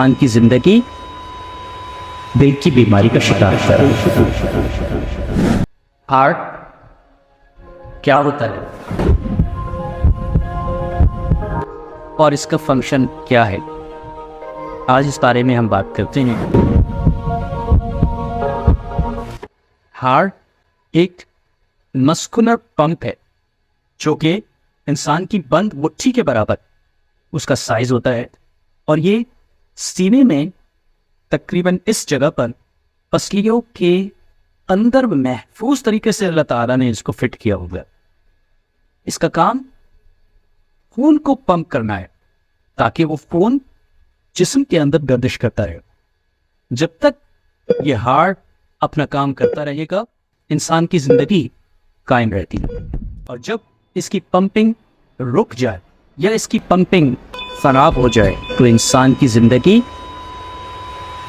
इंसान की जिंदगी दिल की बीमारी का शिकार है। हार्ट क्या होता है और इसका फंक्शन क्या है, आज इस बारे में हम बात करते हैं। हार्ट एक मस्कुलर पंप है जो कि इंसान की बंद मुट्ठी के बराबर उसका साइज होता है और ये सीने में तकरीबन इस जगह पर पसलियों के अंदर महफूज तरीके से अल्लाह ताला ने इसको फिट किया हुआ है। इसका काम खून को पंप करना है ताकि वो खून जिस्म के अंदर गर्दिश करता रहे। जब तक ये हार्ट अपना काम करता रहेगा इंसान की जिंदगी कायम रहती है, और जब इसकी पंपिंग रुक जाए या इसकी पंपिंग खराब हो जाए तो इंसान की जिंदगी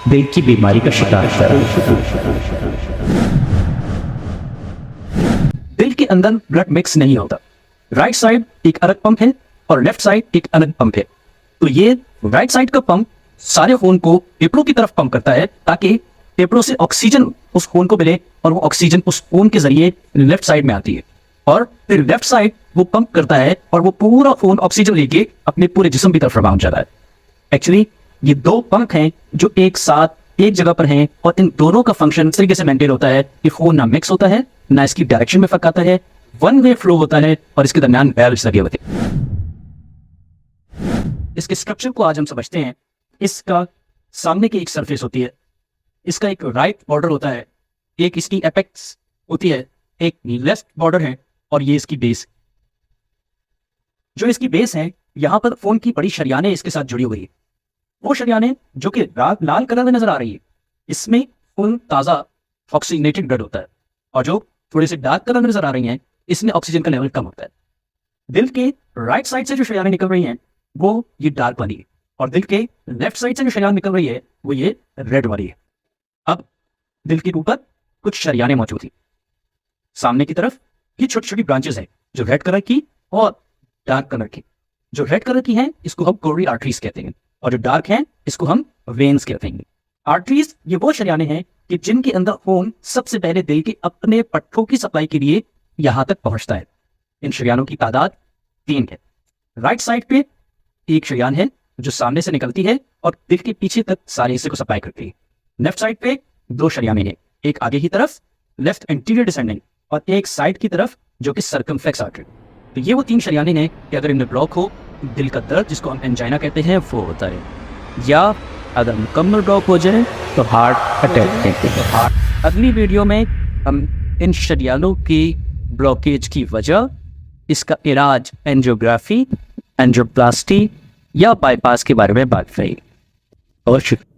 दिल की बीमारी का शिकार है। दिल के अंदर ब्लड मिक्स नहीं होता। राइट साइड एक अलग पंप है और लेफ्ट साइड एक अलग पंप है। तो ये राइट साइड का पंप सारे खून को फेफड़ों की तरफ पंप करता है ताकि फेफड़ों से ऑक्सीजन उस खून को मिले और वो ऑक्सीजन उस खून के जरिए लेफ्ट साइड में आती है, और फिर लेफ्ट साइड वो पंप करता है और वो पूरा खून ऑक्सीजन लेके अपने पूरे जिस्म की तरफ रवाना जाता है। एक्चुअली ये दो पंप हैं जो एक साथ एक जगह पर हैं और इन दोनों का फंक्शन इस तरीके से मेंटेन होता है कि खून ना मिक्स होता है ना इसकी डायरेक्शन में फर्क आता है, वन वे फ्लो होता है और इसके दरमियान वैल्व्स लगे होते हैं। इसके स्ट्रक्चर को आज हम समझते हैं। इसका सामने की एक सरफेस होती है, इसका एक राइट बॉर्डर होता है, एक इसकी एपेक्स होती है, एक लेफ्ट बॉर्डर है और ये इसकी बेस। जो इसकी बेस है यहां पर खून की बड़ी शरियानें इसके साथ जुड़ी हुई है। वो शरियानें जो कि लाल कलर में नजर आ रही है, इसमें खून ताजा ऑक्सीजनेटेड ब्लड होता है, और जो थोड़े से डार्क कलर में नजर आ रही हैं इसमें ऑक्सीजन का लेवल कम होता है। दिल के राइट साइड से जो शरियानें निकल रही हैं वो ये डार्क वाली है, और दिल के लेफ्ट साइड से जो शरियान निकल रही है वो ये रेड वाली है। अब दिल के ऊपर कुछ शरियानें मौजूद हैं। सामने की तरफ ये छोटी छोटी ब्रांचेस हैं जो रेड कलर की और डार्क कलर की। जो रेड कलर की हैं इसको हम कोरोनरी आर्टरीज कहते हैं, और जो डार्क हैं इसको हम वेन्स कहते हैं। आर्टरीज ये वो शरियानें हैं कि जिनके अंदर खून सबसे पहले दिल के अपने पट्टों की सप्लाई के लिए यहां तक पहुंचता है। इन शरियानों की तादाद 3 है। राइट साइड पे एक शरियान है जो सामने से निकलती है और दिल के पीछे तक सारे हिस्से को सप्लाई करती है। लेफ्ट साइड पे 2 शरियानें हैं, एक आगे की तरफ लेफ्ट एंटीरियर डिसेंडिंग और एक साइड की तरफ जो कि सर्कमफ्लेक्स आर्टरी। तो ये वो 3 शरियानें हैं कि अगर इनमें ब्लॉक हो दिल का दर्द जिसको हम एंजाइना कहते हैं वो होता है, या अगर मुकम्मल ब्लॉक हो जाए तो हार्ट अटैक कहते हैं। अगली वीडियो में हम इन शरियानों की ब्लॉकेज की वजह, इसका इलाज एंजियोग्राफी, एंजियोप्लास्टी या बाईपास के बारे में बात करेंगे। और शुक्रिया।